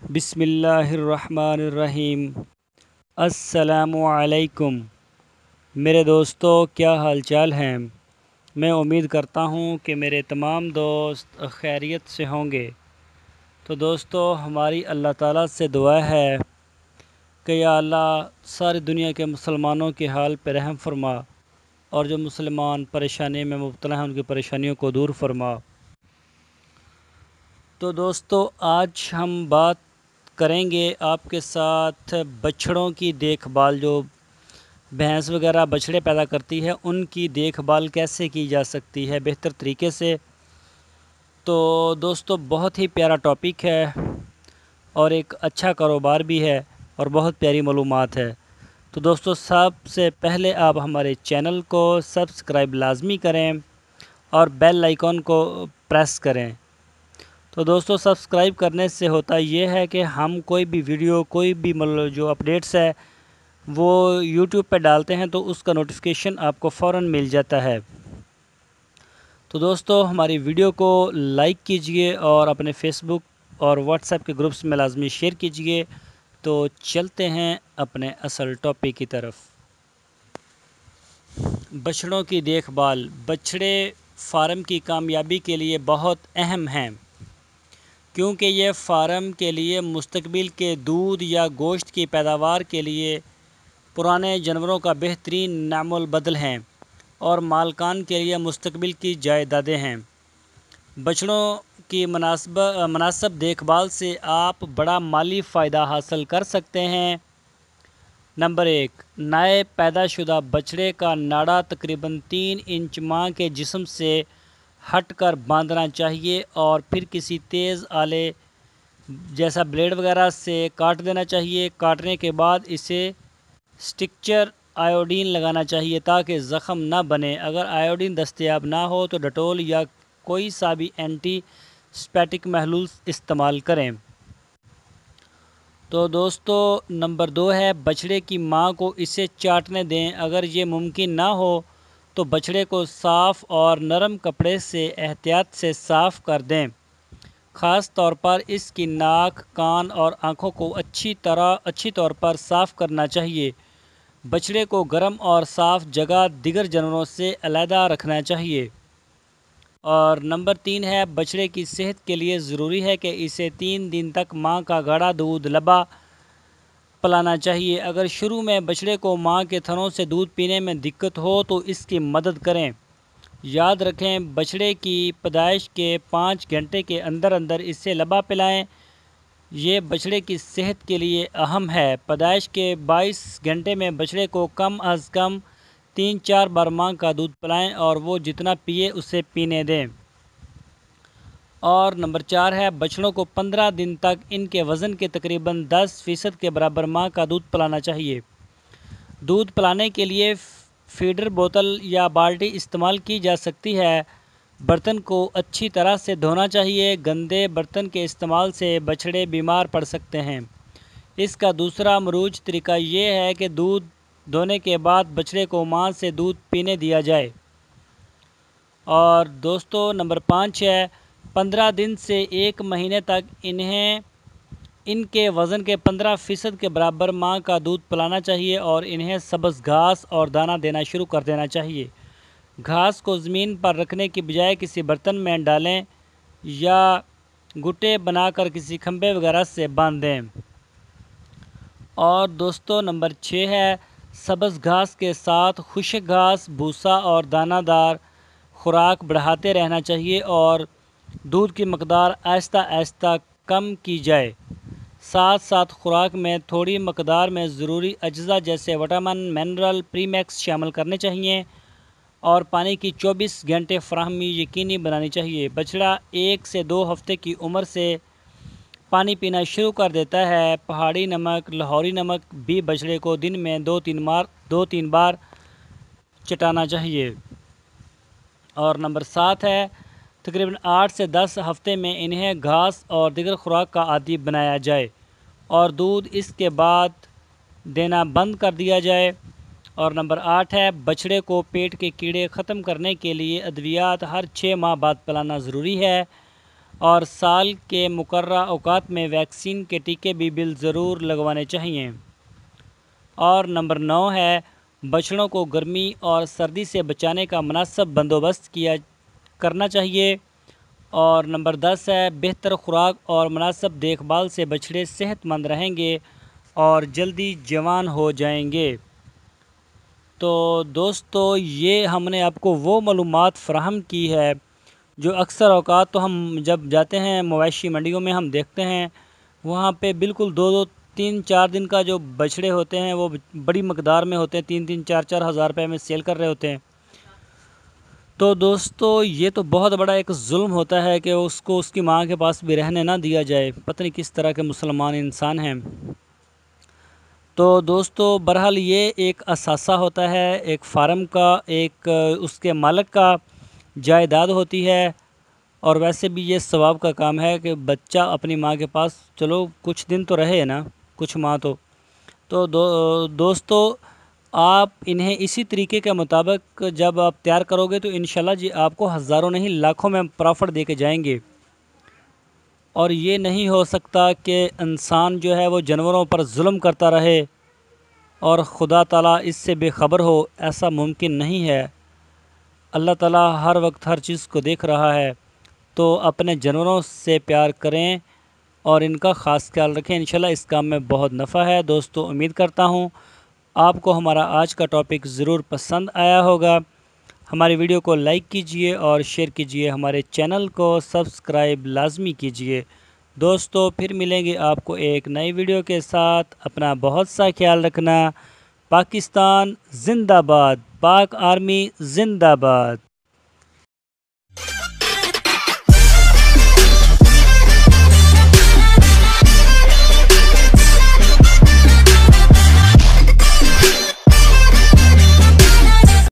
बिस्मिल्लाहिर्रहमानिर्रहीम। अस्सलामुअलैकुम मेरे दोस्तों, क्या हाल चाल हैं। मैं उम्मीद करता हूँ कि मेरे तमाम दोस्त खैरियत से होंगे। तो दोस्तों, हमारी अल्लाह ताला से दुआ है कि या अल्लाह सारी दुनिया के मुसलमानों के हाल पर रहम फरमा और जो मुसलमान परेशानी में मुब्तला हैं उनकी परेशानियों को दूर फरमा। तो दोस्तों, आज हम बात करेंगे आपके साथ बछड़ों की देखभाल। जो भैंस वगैरह बछड़े पैदा करती है उनकी देखभाल कैसे की जा सकती है बेहतर तरीके से। तो दोस्तों, बहुत ही प्यारा टॉपिक है और एक अच्छा कारोबार भी है और बहुत प्यारी मालूमात है। तो दोस्तों, सबसे पहले आप हमारे चैनल को सब्सक्राइब लाजमी करें और बेल आइकॉन को प्रेस करें। तो दोस्तों, सब्सक्राइब करने से होता ये है कि हम कोई भी वीडियो, कोई भी मतलब जो अपडेट्स है वो यूट्यूब पे डालते हैं तो उसका नोटिफिकेशन आपको फ़ौरन मिल जाता है। तो दोस्तों, हमारी वीडियो को लाइक कीजिए और अपने फेसबुक और व्हाट्सएप के ग्रुप्स में लाजमी शेयर कीजिए। तो चलते हैं अपने असल टॉपिक की तरफ। बछड़ों की देखभाल। बछड़े फार्म की कामयाबी के लिए बहुत अहम हैं, क्योंकि ये फार्म के लिए मुस्तकबिल के दूध या गोश्त की पैदावार के लिए पुराने जानवरों का बेहतरीन नामुल बदल हैं और मालकान के लिए मुस्तकबिल की जायदादें हैं। बछड़ों की मुनासिब देखभाल से आप बड़ा माली फ़ायदा हासिल कर सकते हैं। नंबर 1, नए पैदाशुदा बछड़े का नाड़ा तकरीबन 3 इंच मां के जिस्म से हटकर बांधना चाहिए और फिर किसी तेज़ आले जैसा ब्लेड वगैरह से काट देना चाहिए। काटने के बाद इसे स्टिक्चर आयोडीन लगाना चाहिए ताकि ज़ख़म ना बने। अगर आयोडीन दस्तयाब ना हो तो डेटोल या कोई सा भी एंटीस्पेटिक महलूल इस्तेमाल करें। तो दोस्तों, नंबर 2 है, बछड़े की मां को इसे चाटने दें। अगर ये मुमकिन ना हो तो बछड़े को साफ़ और नरम कपड़े से एहतियात से साफ़ कर दें। ख़ास तौर पर इसकी नाक, कान और आँखों को अच्छी तौर पर साफ़ करना चाहिए। बछड़े को गर्म और साफ़ जगह दीगर जानवरों से अलहदा रखना चाहिए। और नंबर 3 है, बछड़े की सेहत के लिए ज़रूरी है कि इसे 3 दिन तक मां का गाढ़ा दूध लबा पिलाना चाहिए। अगर शुरू में बछड़े को मां के थनों से दूध पीने में दिक्कत हो तो इसकी मदद करें। याद रखें, बछड़े की पैदाइश के 5 घंटे के अंदर अंदर इसे लबा पिलाएं। ये बछड़े की सेहत के लिए अहम है। पैदाइश के 22 घंटे में बछड़े को कम अज़ कम 3-4 बार मां का दूध पिलाएं और वो जितना पिए उसे पीने दें। और नंबर 4 है, बछड़ों को 15 दिन तक इनके वज़न के तकरीबन 10% के बराबर मां का दूध पिलाना चाहिए। दूध पिलाने के लिए फीडर बोतल या बाल्टी इस्तेमाल की जा सकती है। बर्तन को अच्छी तरह से धोना चाहिए। गंदे बर्तन के इस्तेमाल से बछड़े बीमार पड़ सकते हैं। इसका दूसरा मरूज तरीका ये है कि दूध धोने के बाद बछड़े को मां से दूध पीने दिया जाए। और दोस्तों, नंबर 5 है, 15 दिन से 1 महीने तक इनके वज़न के 15% के बराबर मां का दूध पिलाना चाहिए और इन्हें सब्ज़ घास और दाना देना शुरू कर देना चाहिए। घास को ज़मीन पर रखने की बजाय किसी बर्तन में डालें या गुटे बनाकर किसी खंभे वगैरह से बांध दें। और दोस्तों, नंबर 6 है, सब्ज़ घास के साथ खुश्क घास, भूसा और दानादार खुराक बढ़ाते रहना चाहिए और दूध की मकदार आहिस्ता आहिस्ता कम की जाए। साथ साथ खुराक में थोड़ी मकदार में ज़रूरी अज्जा जैसे विटामिन, मिनरल, प्रीमैक्स शामिल करने चाहिए और पानी की 24 घंटे फराहमी यकीनी बनानी चाहिए। बछड़ा 1 से 2 हफ्ते की उम्र से पानी पीना शुरू कर देता है। पहाड़ी नमक, लाहौरी नमक भी बछड़े को दिन में 2-3 बार चटाना चाहिए। और नंबर 7 है, तकरीबन 8 से 10 हफ्ते में इन्हें घास और दीगर खुराक का आदी बनाया जाए और दूध इसके बाद देना बंद कर दिया जाए। और नंबर 8 है, बछड़े को पेट के कीड़े ख़त्म करने के लिए अद्वियात हर 6 माह बाद पिलाना ज़रूरी है। और साल के मुकर्रर औकात में वैक्सीन के टीके भी बिल ज़रूर लगवाने चाहिए। और नंबर 9 है, बछड़ों को गर्मी और सर्दी से बचाने का मुनासिब बंदोबस्त करना चाहिए। और नंबर 10 है, बेहतर खुराक और मुनासिब देखभाल से बछड़े सेहतमंद रहेंगे और जल्दी जवान हो जाएंगे। तो दोस्तों, ये हमने आपको वो मालूमात फ़राहम की है जो अक्सर औक़ात तो हम जब जाते हैं मवेशी मंडियों में हम देखते हैं वहाँ पे बिल्कुल 2-2, 3-4 दिन का जो बछड़े होते हैं वो बड़ी मकदार में होते हैं, 3-3, 4-4 हज़ार रुपये में सेल कर रहे होते हैं। तो दोस्तों, ये तो बहुत बड़ा एक जुल्म होता है कि उसको उसकी माँ के पास भी रहने ना दिया जाए। पता नहीं किस तरह के मुसलमान इंसान हैं। तो दोस्तों, बहरहाल ये एक असासा होता है एक फार्म का, एक उसके मालिक का जायदाद होती है। और वैसे भी ये सवाब का काम है कि बच्चा अपनी माँ के पास चलो कुछ दिन तो रहे ना, कुछ माह तो दोस्तों, आप इन्हें इसी तरीके के मुताबिक जब आप तैयार करोगे तो इंशाल्लाह जी आपको हज़ारों नहीं लाखों में प्रॉफिट दे के जाएंगे। और ये नहीं हो सकता कि इंसान जो है वो जानवरों पर जुल्म करता रहे और खुदा ताला इससे बेखबर हो, ऐसा मुमकिन नहीं है। अल्लाह ताला हर वक्त हर चीज़ को देख रहा है। तो अपने जानवरों से प्यार करें और इनका ख़ास ख्याल रखें। इंशाल्लाह इस काम में बहुत नफ़ा है। दोस्तों, उम्मीद करता हूँ आपको हमारा आज का टॉपिक ज़रूर पसंद आया होगा। हमारी वीडियो को लाइक कीजिए और शेयर कीजिए। हमारे चैनल को सब्सक्राइब लाजमी कीजिए। दोस्तों, फिर मिलेंगे आपको एक नई वीडियो के साथ। अपना बहुत सा ख्याल रखना। पाकिस्तान जिंदाबाद, पाक आर्मी जिंदाबाद।